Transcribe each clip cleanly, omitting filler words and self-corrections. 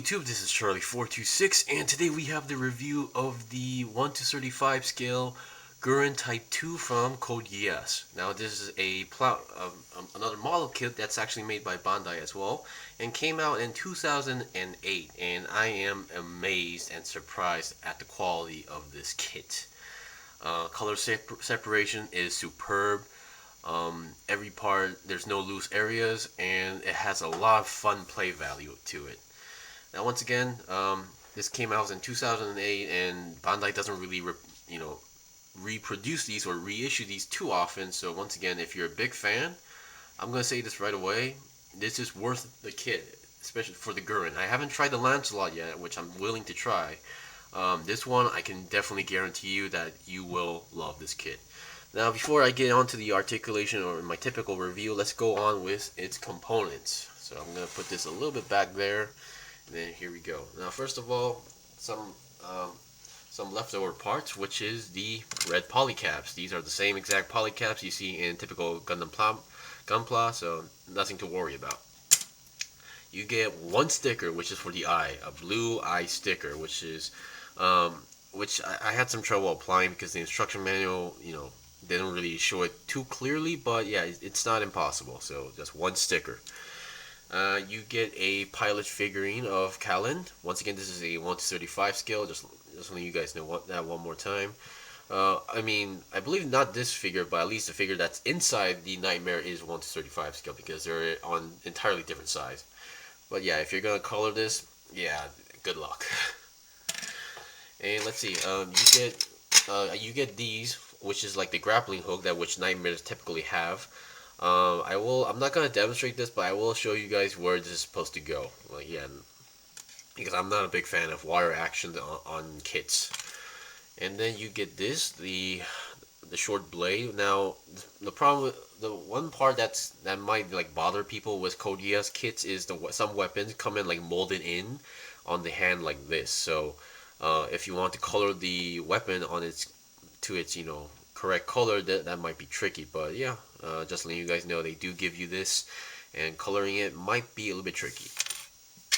YouTube? This is Charlie426, and today we have the review of the 1 to 35 scale Guren Type-02 from Code Geass. Now this is another model kit that's actually made by Bandai as well, and came out in 2008, and I am amazed and surprised at the quality of this kit. Color separation is superb. Every part, there's no loose areas, and it has a lot of fun play value to it. Now, once again, this came out in 2008, and Bandai doesn't really, reproduce these or reissue these too often. So once again, if you're a big fan, I'm gonna say this right away: this is worth the kit, especially for the Guren. I haven't tried the Lancelot yet, which I'm willing to try. This one, I can definitely guarantee you that you will love this kit. Now, before I get on to the articulation or my typical review, let's go on with its components. So I'm going to put this a little bit back there, and then here we go. Now, first of all, some leftover parts, which is the red polycaps. These are the same exact polycaps you see in typical Gunpla, so nothing to worry about. You get one sticker, which is for the eye, a blue eye sticker, which is which I had some trouble applying because the instruction manual, they don't really show it too clearly, but yeah, it's not impossible. So just one sticker. You get a pilot figurine of Kalin. Once again, this is a 1 to 35 scale. Just letting you guys know that one more time. I believe not this figure, but at least the figure that's inside the Nightmare is 1 to 35 scale because they're on entirely different size. But yeah, if you're gonna color this, yeah, good luck. And let's see, you get these, which is like the grappling hook that which Nightmares typically have. I'm not gonna demonstrate this, but I will show you guys where this is supposed to go. Like, yeah, because I'm not a big fan of wire action on kits. And then you get this, the short blade. Now, the problem with the one part that might like bother people with Code Geass kits is some weapons come in like molded in on the hand like this. So if you want to color the weapon on its correct color, that might be tricky. But yeah, just letting you guys know, they do give you this, and coloring it might be a little bit tricky.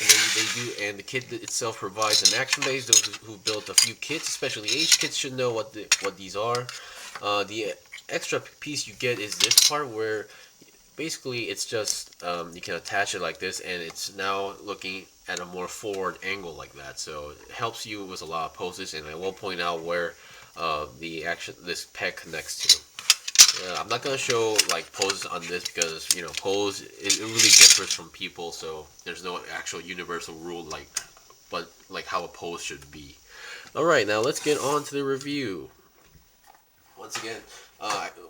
And then they do, and the kit itself provides an action base. Those who built a few kits, especially H kits, should know what these are. The extra piece you get is this part where basically it's just you can attach it like this, and it's now looking at a more forward angle like that. So it helps you with a lot of poses, and I will point out where this peg connects to. I'm not gonna show like poses on this because pose it really differs from people, so there's no actual universal rule like how a pose should be. All right, now let's get on to the review. Once again,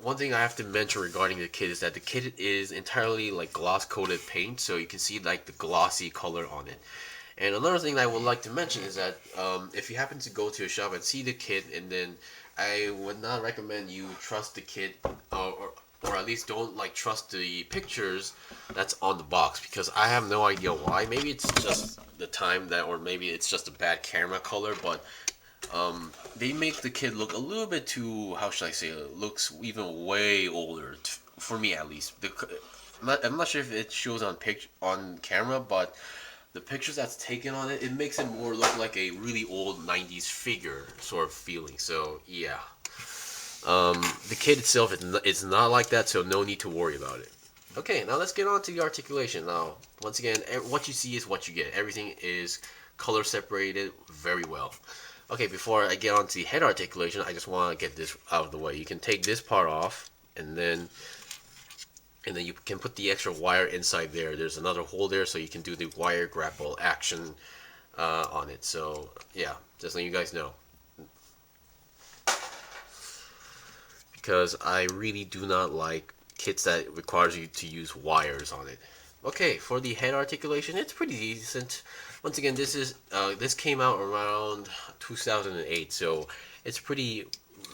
one thing I have to mention regarding the kit is that the kit is entirely like gloss coated paint, so you can see like the glossy color on it. And another thing I would like to mention is that if you happen to go to a shop and see the kit, and then I would not recommend you trust the kit, or at least don't trust the pictures that's on the box, because I have no idea why. Maybe it's just the time or maybe it's just a bad camera color, but they make the kid look a little bit too, how should I say it, looks even way older, for me at least. I'm not sure if it shows on camera, but the pictures that's taken on it makes it more look like a really old 90s figure sort of feeling. So yeah, the kit itself is not like that, so no need to worry about it. Okay, now let's get on to the articulation. Now, once again, what you see is what you get. Everything is color separated very well. Okay, before I get on to the head articulation, I just want to get this out of the way. You can take this part off, and then you can put the extra wire inside there. There's another hole there, so you can do the wire grapple action on it. So yeah, just letting you guys know, because I really do not like kits that requires you to use wires on it. Okay, for the head articulation, it's pretty decent. Once again, this came out around 2008, so it's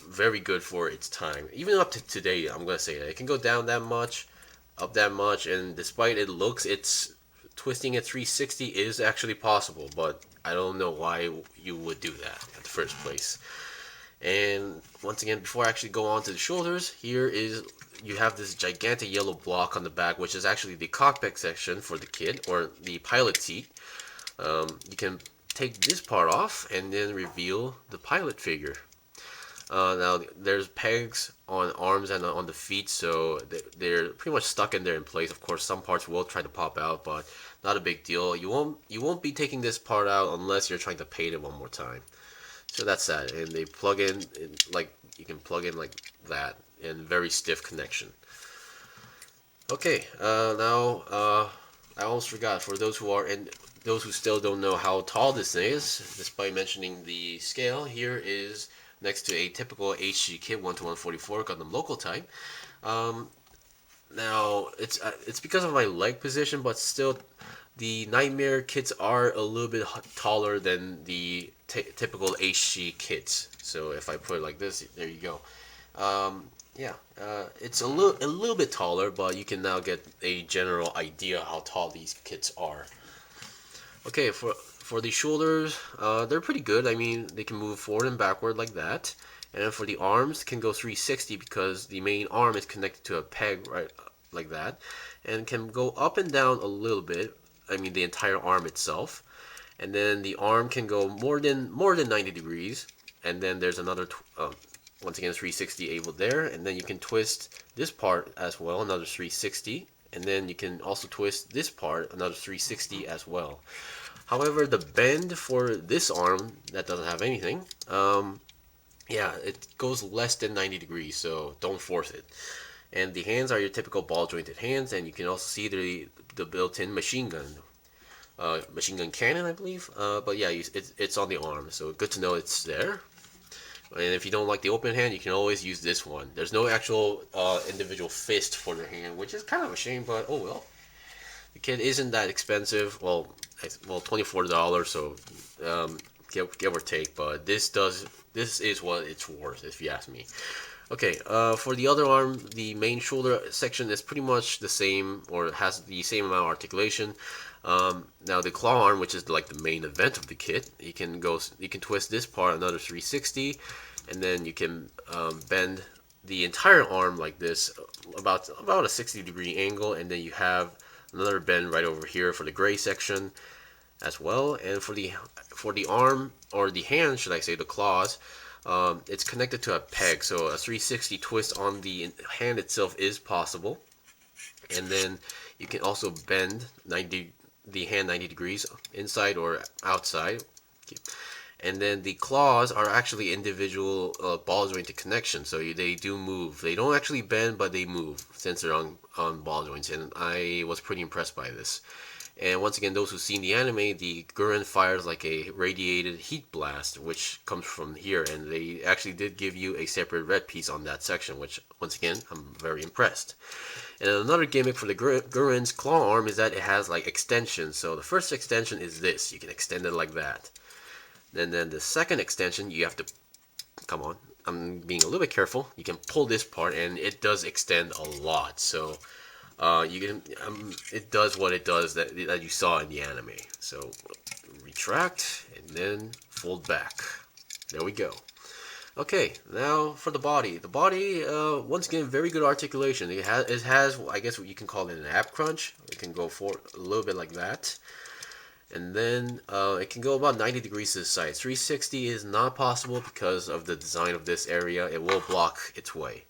very good for its time. Even up to today, I'm gonna say that it can go down that much, up that much, and despite it's twisting at 360 is actually possible, but I don't know why you would do that at the first place. And once again, before I actually go on to the shoulders, you have this gigantic yellow block on the back, which is actually the cockpit section for the kid, or the pilot seat. You can take this part off and then reveal the pilot figure. Now there's pegs on arms and on the feet, so they're pretty much stuck in there in place. Of course, some parts will try to pop out, but not a big deal. You won't be taking this part out unless you're trying to paint it one more time. So that's that, and they plug in like you can plug in like that, in very stiff connection. Okay, now I almost forgot, for those who are and those who still don't know how tall this thing is, despite mentioning the scale, here is next to a typical HG kit 1 to 144 Gundam local type. Now it's because of my leg position, but still the Nightmare kits are a little bit taller than the typical HG kits. So if I put it like this, there you go. Yeah, it's a little bit taller, but you can now get a general idea how tall these kits are. Okay, for the shoulders, they're pretty good. I mean, they can move forward and backward like that. And for the arms, can go 360 because the main arm is connected to a peg right like that, and can go up and down a little bit. I mean, the entire arm itself. And then the arm can go more than 90 degrees. And then there's another once again 360 able there, and then you can twist this part as well, another 360, and then you can also twist this part, another 360 as well. However, the bend for this arm that doesn't have anything, yeah, it goes less than 90 degrees, so don't force it. And the hands are your typical ball jointed hands, and you can also see the built-in machine gun cannon, I believe. But yeah, it's on the arm, so good to know it's there. And if you don't like the open hand, you can always use this one. There's no actual individual fist for the hand, which is kind of a shame, but oh well. The kit isn't that expensive. Well, $24, so give or take. But this is what it's worth, if you ask me. Okay, for the other arm, the main shoulder section is pretty much the same, or has the same amount of articulation. Now the claw arm, which is like the main event of the kit, you can twist this part another 360, and then you can bend the entire arm like this, about a 60-degree angle, and then you have another bend right over here for the gray section as well. And for the arm, or the hand, should I say, the claws, it's connected to a peg, so a 360 twist on the hand itself is possible. And then you can also bend the hand 90 degrees inside or outside. And then the claws are actually individual ball jointed connections, so they do move. They don't actually bend, but they move since they're on ball joints, and I was pretty impressed by this. And once again, those who've seen the anime, the Guren fires like a radiated heat blast, which comes from here, and they actually did give you a separate red piece on that section, which, once again, I'm very impressed. And another gimmick for the Guren's claw arm is that it has like extensions. So the first extension is this. You can extend it like that. And then the second extension, you have to, come on, I'm being a little bit careful. You can pull this part, and it does extend a lot. So you can, it does what it does that you saw in the anime. So retract and then fold back. There we go. Okay, now for the body. The body, once again, very good articulation. It has, I guess what you can call it, an ab crunch. It can go for a little bit like that. And then it can go about 90 degrees to the side. 360 is not possible because of the design of this area. It will block its way.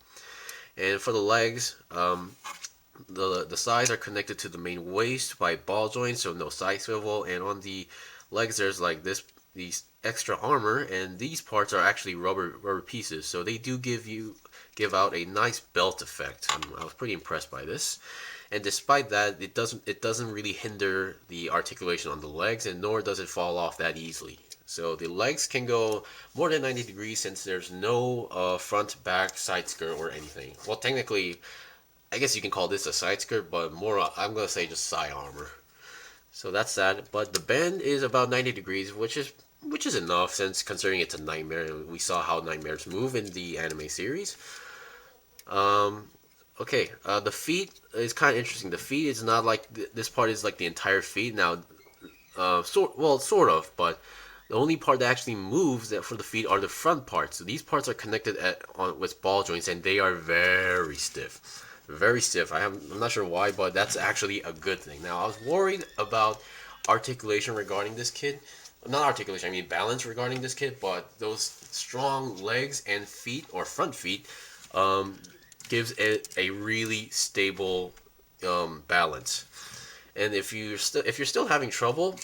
And for the legs, the sides are connected to the main waist by ball joints, so no side swivel. And on the legs, there's like these extra armor, and these parts are actually rubber pieces, so they do give out a nice belt effect. I was pretty impressed by this. And despite that, it doesn't really hinder the articulation on the legs, and nor does it fall off that easily. So the legs can go more than 90 degrees since there's no front, back, side skirt or anything. Well, technically, I guess you can call this a side skirt, but more, I'm gonna say just side armor. So that's that. But the bend is about 90 degrees, which is enough, since considering it's a nightmare, and we saw how nightmares move in the anime series. Okay, the feet is kind of interesting. The feet is not like this part is like the entire feet now. Sort of, but the only part that actually moves for the feet are the front parts. So these parts are connected with ball joints, and they are very stiff. Very stiff. I'm not sure why, but that's actually a good thing. Now, I was worried about articulation regarding this kit. Not articulation, I mean balance regarding this kit, but those strong legs and feet, or front feet, um, gives it a really stable balance. And if you're still having trouble,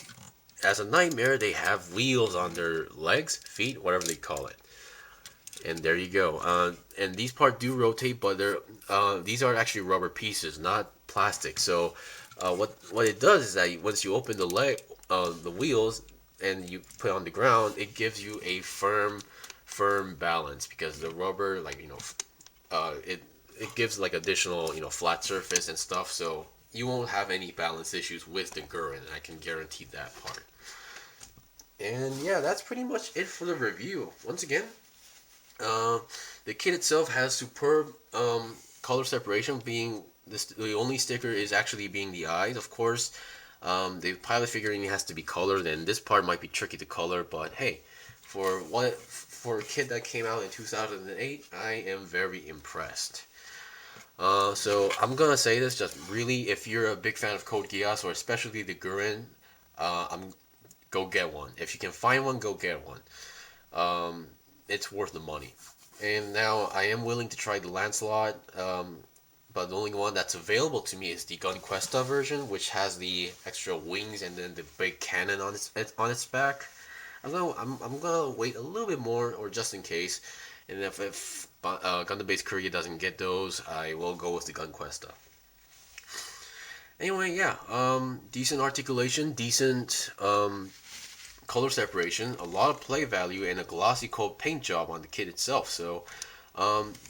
as a nightmare, they have wheels on their legs, feet, whatever they call it. And there you go. And these parts do rotate, but these are actually rubber pieces, not plastic. So what it does is that once you open the wheels, and you put it on the ground, it gives you a firm balance, because the rubber, like, it gives like additional, flat surface and stuff. So you won't have any balance issues with the Guren. I can guarantee that part. And yeah, that's pretty much it for the review. Once again, uh, the kit itself has superb color separation. Being this, the only sticker is actually being the eyes. Of course, the pilot figurine has to be colored, and this part might be tricky to color. But hey, for a kit that came out in 2008, I am very impressed. So I'm gonna say this, just really, if you're a big fan of Code Geass, or especially the Guren, I'm go get one. If you can find one, go get one. It's worth the money. And now I am willing to try the Lancelot, but the only one that's available to me is the Gunquesta version, which has the extra wings and then the big cannon on its back. I'm gonna wait a little bit more, or just in case. And if Gundam Base Korea doesn't get those, I will go with the Gunquesta. Anyway, yeah, decent articulation, decent color separation, a lot of play value, and a glossy coat paint job on the kit itself. So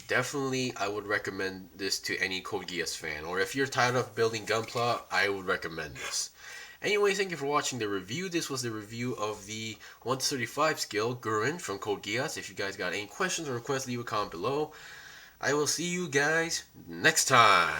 definitely I would recommend this to any Code Geass fan. Or if you're tired of building Gunpla, I would recommend this. Anyway, thank you for watching the review. This was the review of the 1-35 scale Guren from Code Geass. If you guys got any questions or requests, leave a comment below. I will see you guys next time.